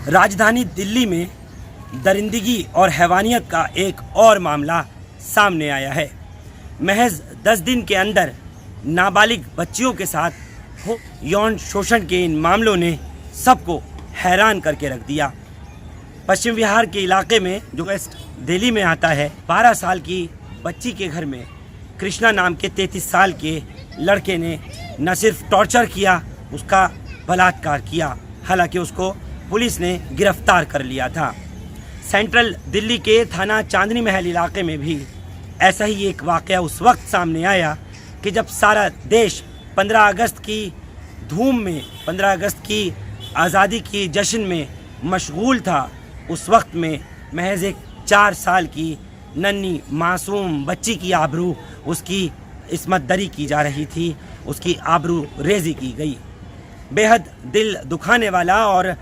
राजधानी दिल्ली में दरिंदगी और हैवानियत का एक और मामला सामने आया है। महज 10 दिन के अंदर नाबालिग बच्चियों के साथ यौन शोषण के इन मामलों ने सबको हैरान करके रख दिया। पश्चिम बिहार के इलाके में जो वेस्ट दिल्ली में आता है, 12 साल की बच्ची के घर में कृष्णा नाम के 33 साल के लड़के ने न सिर्फ टॉर्चर किया, उसका बलात्कार किया। हालांकि उसको पुलिस ने गिरफ्तार कर लिया था। सेंट्रल दिल्ली के थाना चांदनी महल इलाके में भी ऐसा ही एक वाक़या उस वक्त सामने आया कि जब सारा देश 15 अगस्त की धूम में, 15 अगस्त की आज़ादी की जश्न में मशगूल था। उस वक्त में महज एक 4 साल की नन्ही मासूम बच्ची की आबरू, उसकी इस्मत दरी की जा रही थी, उसकी आबरू रेज़ी की गई। बेहद दिल दुखाने वाला और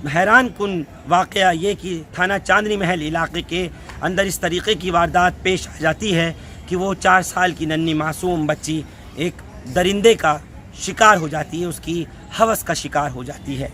हैरान कुन वाक़या ये कि थाना चांदनी महल इलाके के अंदर इस तरीके की वारदात पेश आ जाती है कि वो 4 साल की नन्ही मासूम बच्ची एक दरिंदे का शिकार हो जाती है, उसकी हवस का शिकार हो जाती है।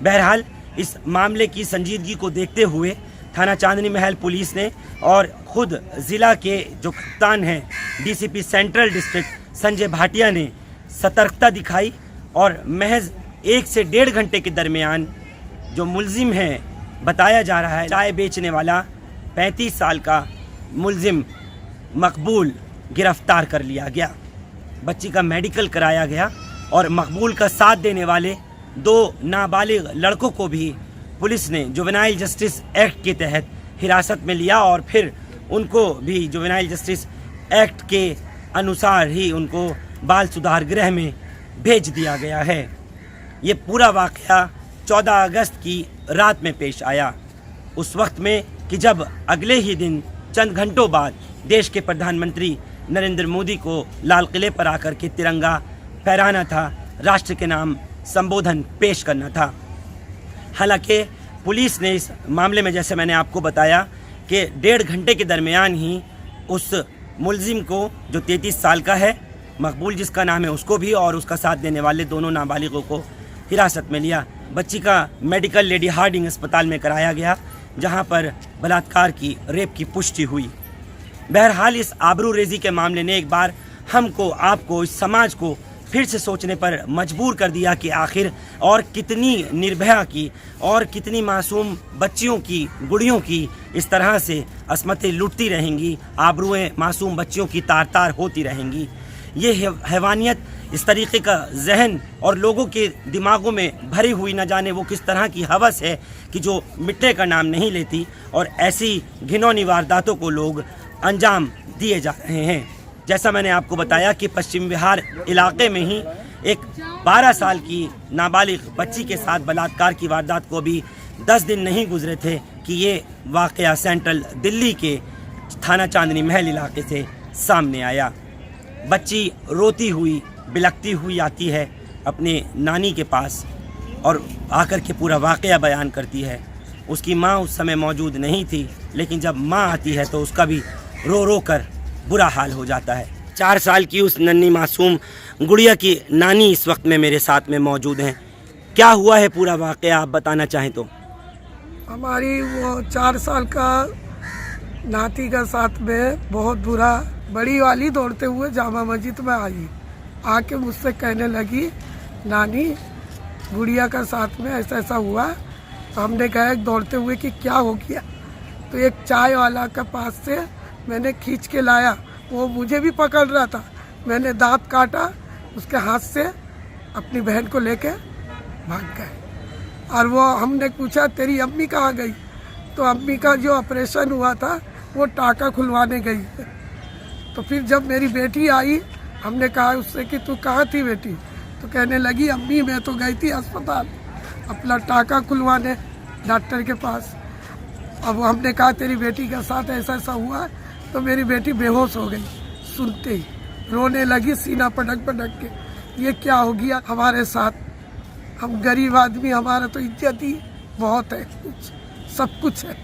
बहरहाल इस मामले की संजीदगी को देखते हुए थाना चांदनी महल पुलिस ने और ख़ुद ज़िला के जो कप्तान हैं DCP central district Sanjay Bhatia ने सतर्कता दिखाई और महज 1 से 1.5 घंटे के दरमियान जो मुलजिम है, बताया जा रहा है चाय बेचने वाला 35 साल का मुलजिम मकबूल गिरफ्तार कर लिया गया। बच्ची का मेडिकल कराया गया और मकबूल का साथ देने वाले 2 नाबालिग लड़कों को भी पुलिस ने जुवेनाइल जस्टिस एक्ट के तहत हिरासत में लिया और फिर उनको भी जुवेनाइल जस्टिस एक्ट के अनुसार ही उनको बाल सुधार गृह में भेज दिया गया है। ये पूरा वाक़या 14 अगस्त की रात में पेश आया, उस वक्त में कि जब अगले ही दिन चंद घंटों बाद देश के प्रधानमंत्री नरेंद्र मोदी को लाल किले पर आकर के तिरंगा फहराना था, राष्ट्र के नाम संबोधन पेश करना था। हालांकि पुलिस ने इस मामले में, जैसे मैंने आपको बताया, कि 1.5 घंटे के दरमियान ही उस मुलजिम को जो 33 साल का है, मकबूल जिसका नाम है, उसको भी और उसका साथ देने वाले दोनों नाबालिगों को हिरासत में लिया। बच्ची का मेडिकल लेडी हार्डिंग अस्पताल में कराया गया, जहां पर बलात्कार की, रेप की पुष्टि हुई। बहरहाल इस आबरू रेज़ी के मामले ने एक बार हमको, आपको, इस समाज को फिर से सोचने पर मजबूर कर दिया कि आखिर और कितनी निर्भया की और कितनी मासूम बच्चियों की, गुड़ियों की इस तरह से अस्मतें लुटती रहेंगी, आबरूएं मासूम बच्चियों की तार तार होती रहेंगी। ये हैवानियत, इस तरीके का जहन और लोगों के दिमागों में भरी हुई न जाने वो किस तरह की हवस है कि जो मिटने का नाम नहीं लेती, और ऐसी घिनौनी वारदातों को लोग अंजाम दिए जा रहे हैं। जैसा मैंने आपको बताया कि पश्चिम बिहार इलाके में ही एक 12 साल की नाबालिग बच्ची के साथ बलात्कार की वारदात को भी 10 दिन नहीं गुजरे थे कि ये वाक़या सेंट्रल दिल्ली के थाना चांदनी महल इलाके से सामने आया। बच्ची रोती हुई, बिलखती हुई आती है अपने नानी के पास और आकर के पूरा वाक़या बयान करती है। उसकी माँ उस समय मौजूद नहीं थी, लेकिन जब माँ आती है तो उसका भी रो रो कर बुरा हाल हो जाता है। 4 साल की उस नन्ही मासूम गुड़िया की नानी इस वक्त में मेरे साथ में मौजूद हैं। क्या हुआ है पूरा वाक़या, आप बताना चाहें तो। हमारी वो 4 साल का नाती का साथ में बहुत बुरा, बड़ी वाली दौड़ते हुए जामा मस्जिद में आई, आके मुझसे कहने लगी, नानी गुड़िया का साथ में ऐसा ऐसा हुआ। तो हमने कहा दौड़ते हुए कि क्या हो गया। तो एक चाय वाला के पास से मैंने खींच के लाया, वो मुझे भी पकड़ रहा था। मैंने दांत काटा, उसके हाथ से अपनी बहन को लेके भाग गए। और वो हमने पूछा तेरी अम्मी कहाँ गई, तो अम्मी का जो ऑपरेशन हुआ था वो टाका खुलवाने गई। तो फिर जब मेरी बेटी आई, हमने कहा उससे कि तू कहाँ थी बेटी, तो कहने लगी अम्मी मैं तो गई थी अस्पताल अपना टाका खुलवाने डॉक्टर के पास। अब हमने कहा तेरी बेटी के साथ ऐसा ऐसा हुआ, तो मेरी बेटी बेहोश हो गई, सुनते ही रोने लगी, सीना पटक पटक के, ये क्या हो गया हमारे साथ। हम गरीब आदमी, हमारा तो इज्जत ही बहुत है, कुछ सब कुछ है।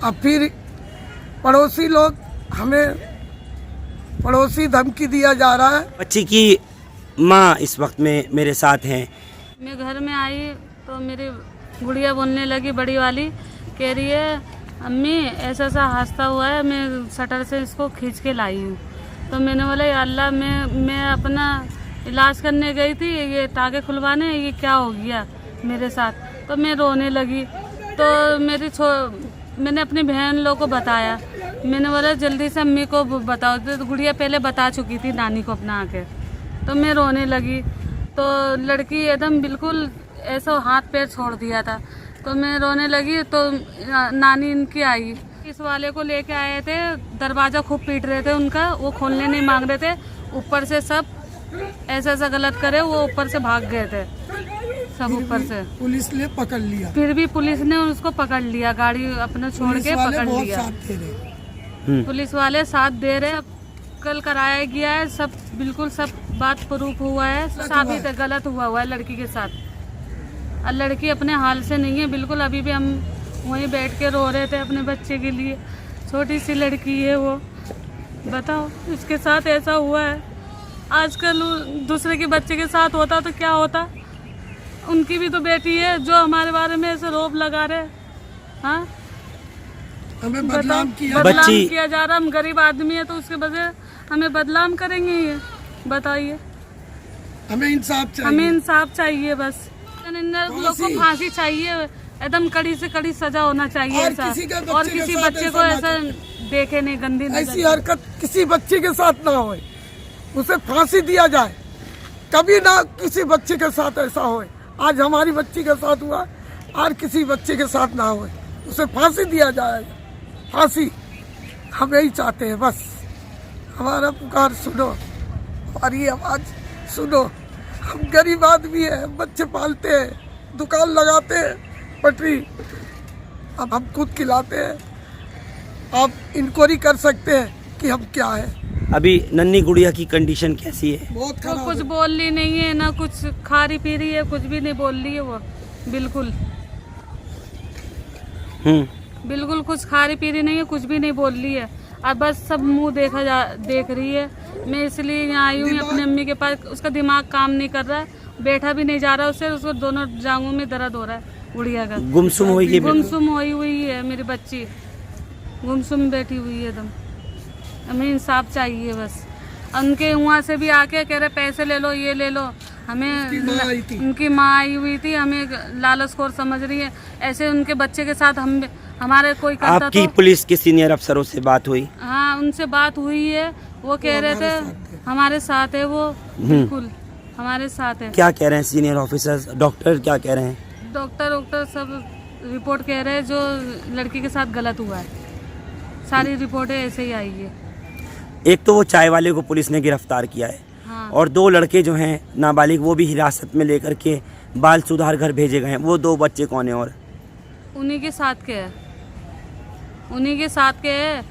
अब फिर पड़ोसी लोग, हमें पड़ोसी धमकी दिया जा रहा है। बच्ची की माँ इस वक्त में मेरे साथ हैं। मैं घर में आई तो मेरे गुड़िया बोलने लगी बड़ी वाली, कह रही है अम्मी ऐसा ऐसा हादसा हुआ है, मैं शटर से इसको खींच के लाई हूँ। तो मैंने बोला या अल्लाह, मैं अपना इलाज करने गई थी, ये टाँके खुलवाने, ये क्या हो गया मेरे साथ। तो मैं रोने लगी। तो मैंने अपनी बहन लोग को बताया। मैंने बोला जल्दी से अम्मी को बताओ। तो गुड़िया पहले बता चुकी थी नानी को अपना आके। तो मैं रोने लगी। तो लड़की एकदम बिल्कुल ऐसा हाथ पैर छोड़ दिया था। तो मैं रोने लगी। तो नानी इनकी आई, इस वाले को लेके आए थे, दरवाज़ा खूब पीट रहे थे उनका, वो खोलने नहीं मांग रहे थे। ऊपर से सब ऐसा ऐसा गलत करे, वो ऊपर से भाग गए थे सब ऊपर से। पुलिस ने पकड़ लिया, फिर भी पुलिस ने उसको पकड़ लिया, गाड़ी अपने छोड़ के पकड़ लिया। पुलिस वाले साथ दे रहे। कल कराया गया है, सब बिल्कुल सब बात प्रूफ हुआ है, साबित गलत हुआ है लड़की के साथ। और लड़की अपने हाल से नहीं है बिल्कुल। अभी भी हम वहीं बैठ के रो रहे थे अपने बच्चे के लिए। छोटी सी लड़की है वो, बताओ इसके साथ ऐसा हुआ है। आजकल दूसरे के बच्चे के साथ होता तो क्या होता। उनकी भी तो बेटी है जो हमारे बारे में ऐसे रोप लगा रहे। हाँ, हमें बदनाम किया जा रहा। हम गरीब आदमी है तो उसके वजह हमें बदनाम करेंगे ये, बताइए। हमें इंसाफ चाहिए, हमें इंसाफ चाहिए बस। लोग को फांसी चाहिए, एकदम कड़ी से कड़ी सजा होना चाहिए ऐसा। और किसी बच्चे को ऐसा देखे नहीं, गंदी ऐसी हरकत किसी बच्चे के साथ ना हो, उसे फांसी दिया जाए। कभी ना किसी बच्चे के साथ ऐसा हो। आज हमारी बच्ची के साथ हुआ, और किसी बच्चे के साथ ना हो, उसे फांसी दिया जाए। फांसी हम यही चाहते हैं बस। हमारा पुकार सुनो, हमारी आवाज सुनो। हम गरीब आदमी है, बच्चे पालते हैं, दुकान लगाते हैं, पटरी अब हम खुद खिलाते हैं। आप इंक्वायरी कर सकते हैं कि हम क्या है। अभी नन्ही गुड़िया की कंडीशन कैसी है? बहुत खराब। कुछ बोल रही नहीं है ना, कुछ खा रही पी रही है, कुछ भी नहीं बोल रही है वो बिल्कुल। बिल्कुल कुछ खा रही पी रही नहीं है, कुछ भी नहीं बोल रही है। और बस सब मुंह देख रही है। मैं इसलिए यहाँ आई हूँ अपनी अम्मी के पास। उसका दिमाग काम नहीं कर रहा है, बैठा भी नहीं जा रहा उससे। उसको दोनों जांघों में दर्द हो रहा है। गुड़िया का गुमसुम हुई है मेरी बच्ची, गुमसुम बैठी हुई है एकदम। हमें इंसाफ चाहिए बस। उनके वहाँ से भी आके कह रहे पैसे ले लो, ये ले लो। हमें उनकी माँ आई हुई थी, हमें लालचखोर समझ रही है। ऐसे उनके बच्चे के साथ हमारे कोई करता। आपकी तो पुलिस के सीनियर अफसरों से बात हुई? हाँ, उनसे बात हुई है। वो कह रहे थे हमारे साथ है वो, बिल्कुल हमारे साथ है। क्या कह रहे हैं सीनियर ऑफिसर्स, डॉक्टर क्या कह रहे हैं? डॉक्टर सब रिपोर्ट कह रहे हैं जो लड़की के साथ गलत हुआ है, सारी रिपोर्टें ऐसे ही आई है। एक तो वो चाय वाले को पुलिस ने गिरफ्तार किया है। हाँ। और 2 लड़के जो हैं नाबालिग, वो भी हिरासत में लेकर के बाल सुधार घर भेजे गए हैं। वो 2 बच्चे कौन है? और उन्हीं के साथ के है, उन्हीं के साथ के है।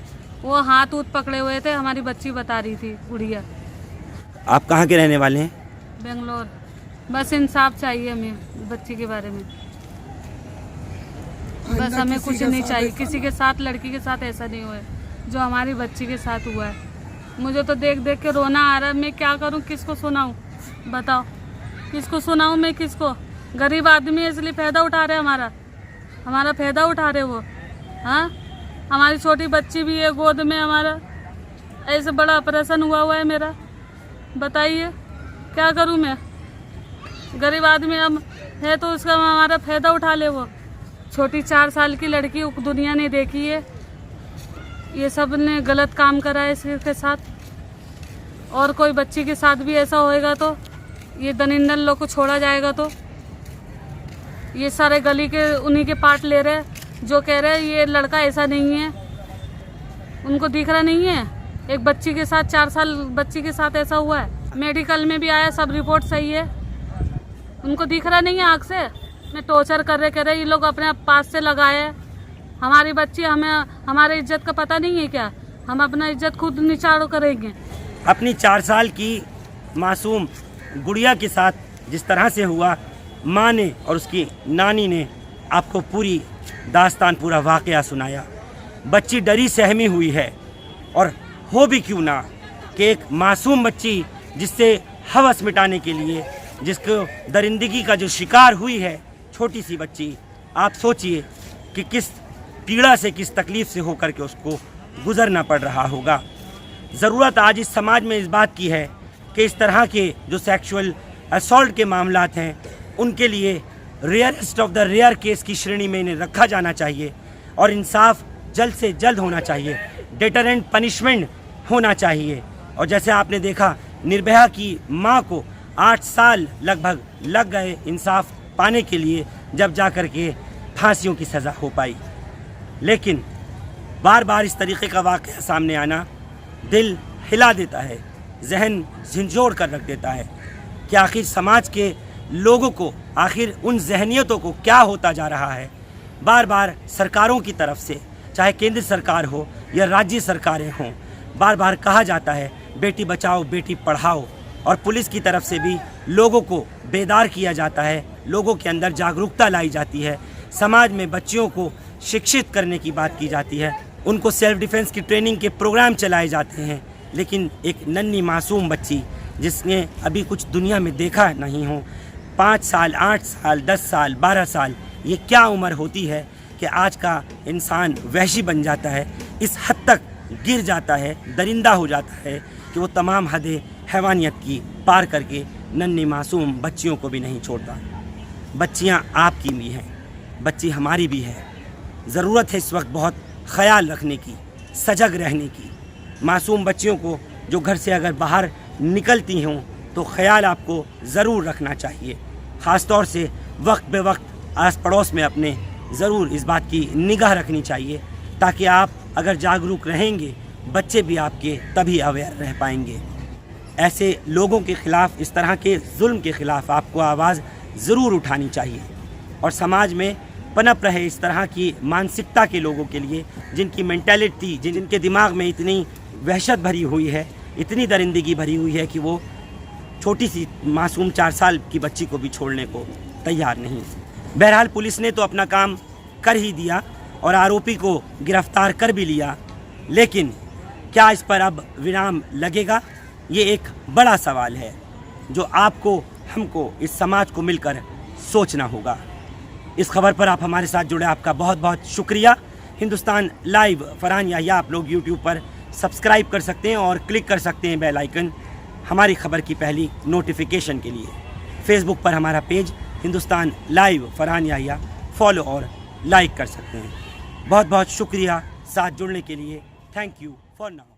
वो हाथ पकड़े हुए थे, हमारी बच्ची बता रही थी गुड़िया। आप कहाँ के रहने वाले हैं? बेंगलोर। बस इंसाफ चाहिए हमें बच्ची के बारे में। बस हमें कुछ नहीं चाहिए, किसी के साथ, लड़की के साथ ऐसा नहीं हुआ जो हमारी बच्ची के साथ हुआ है। मुझे तो देख देख के रोना आ रहा है। मैं क्या करूं, किसको सुनाऊं, बताओ किसको सुनाऊं मैं, किसको? गरीब आदमी है इसलिए फ़ायदा उठा रहे हमारा फ़ायदा उठा रहे वो। हाँ, हमारी छोटी बच्ची भी है गोद में, हमारा ऐसे बड़ा ऑपरेशन हुआ है मेरा। बताइए क्या करूं मैं? गरीब आदमी हम है तो उसका हमारा फ़ायदा उठा ले वो। छोटी 4 साल की लड़की दुनिया ने देखी है, ये सब ने गलत काम करा है इसके साथ। और कोई बच्ची के साथ भी ऐसा होएगा तो ये दरिंदर लोग को छोड़ा जाएगा तो ये सारे गली के उन्हीं के पार्ट ले रहे हैं जो कह रहे हैं ये लड़का ऐसा नहीं है। उनको दिख रहा नहीं है एक बच्ची के साथ, 4 साल बच्ची के साथ ऐसा हुआ है। मेडिकल में भी आया, सब रिपोर्ट सही है। उनको दिख रहा नहीं है आँख से। मैं टॉर्चर कर रहे ये लोग अपने पास से लगाए हैं। हमारी बच्ची, हमें हमारे इज्जत का पता नहीं है क्या? हम अपना इज्जत खुद निचाड़ो करेंगे। अपनी 4 साल की मासूम गुड़िया के साथ जिस तरह से हुआ, माँ ने और उसकी नानी ने आपको पूरी दास्तान, पूरा वाक़या सुनाया। बच्ची डरी सहमी हुई है। और हो भी क्यों ना कि एक मासूम बच्ची जिससे हवस मिटाने के लिए, जिसको दरिंदगी का जो शिकार हुई है, छोटी सी बच्ची, आप सोचिए कि किस पीड़ा से, किस तकलीफ़ से होकर के उसको गुज़रना पड़ रहा होगा। ज़रूरत आज इस समाज में इस बात की है कि इस तरह के जो सेक्सुअल असॉल्ट के मामलात हैं उनके लिए rarest of the rare case की श्रेणी में इन्हें रखा जाना चाहिए और इंसाफ जल्द से जल्द होना चाहिए, डेटरेंट पनिशमेंट होना चाहिए। और जैसे आपने देखा, निर्भया की माँ को 8 साल लगभग लग गए इंसाफ पाने के लिए, जब जा कर के फांसियों की सज़ा हो पाई। लेकिन बार बार इस तरीके का वाक़या सामने आना दिल हिला देता है, जहन झंझोड़ कर रख देता है कि आखिर समाज के लोगों को, आखिर उन जहनियतों को क्या होता जा रहा है। बार बार सरकारों की तरफ से, चाहे केंद्र सरकार हो या राज्य सरकारें हों, बार बार कहा जाता है बेटी बचाओ बेटी पढ़ाओ, और पुलिस की तरफ से भी लोगों को बेदार किया जाता है, लोगों के अंदर जागरूकता लाई जाती है, समाज में बच्चियों को शिक्षित करने की बात की जाती है, उनको सेल्फ डिफेंस की ट्रेनिंग के प्रोग्राम चलाए जाते हैं। लेकिन एक नन्ही मासूम बच्ची जिसने अभी कुछ दुनिया में देखा नहीं हो, 5 साल, 8 साल, 10 साल, 12 साल, ये क्या उम्र होती है कि आज का इंसान वहशी बन जाता है, इस हद तक गिर जाता है, दरिंदा हो जाता है कि वो तमाम हदें हैवानियत की पार करके नन्ही मासूम बच्चियों को भी नहीं छोड़ता। बच्चियाँ आपकी भी हैं, बच्ची हमारी भी है। ज़रूरत है इस वक्त बहुत ख़याल रखने की, सजग रहने की। मासूम बच्चियों को जो घर से अगर बाहर निकलती हों तो ख़याल आपको ज़रूर रखना चाहिए। ख़ास तौर से वक्त बे वक्त आस पड़ोस में अपने ज़रूर इस बात की निगाह रखनी चाहिए, ताकि आप अगर जागरूक रहेंगे, बच्चे भी आपके तभी अवेयर रह पाएंगे। ऐसे लोगों के ख़िलाफ़, इस तरह के जुल्म के ख़िलाफ़ आपको आवाज़ ज़रूर उठानी चाहिए और समाज में पनप रहे इस तरह की मानसिकता के लोगों के लिए, जिनकी मेंटालिटी, जिनके दिमाग में इतनी वहशत भरी हुई है, इतनी दरिंदगी भरी हुई है कि वो छोटी सी मासूम 4 साल की बच्ची को भी छोड़ने को तैयार नहीं। बहरहाल पुलिस ने तो अपना काम कर ही दिया और आरोपी को गिरफ्तार कर भी लिया, लेकिन क्या इस पर अब विराम लगेगा? ये एक बड़ा सवाल है जो आपको, हमको, इस समाज को मिलकर सोचना होगा। इस खबर पर आप हमारे साथ जुड़े, आपका बहुत बहुत शुक्रिया। हिंदुस्तान लाइव फरहान याहिया आप लोग यूट्यूब पर सब्सक्राइब कर सकते हैं और क्लिक कर सकते हैं बेल आइकन हमारी खबर की पहली नोटिफिकेशन के लिए। फेसबुक पर हमारा page Hindustan live Farhan Yahiya follow और लाइक कर सकते हैं। बहुत बहुत शुक्रिया साथ जुड़ने के लिए। Thank you for now.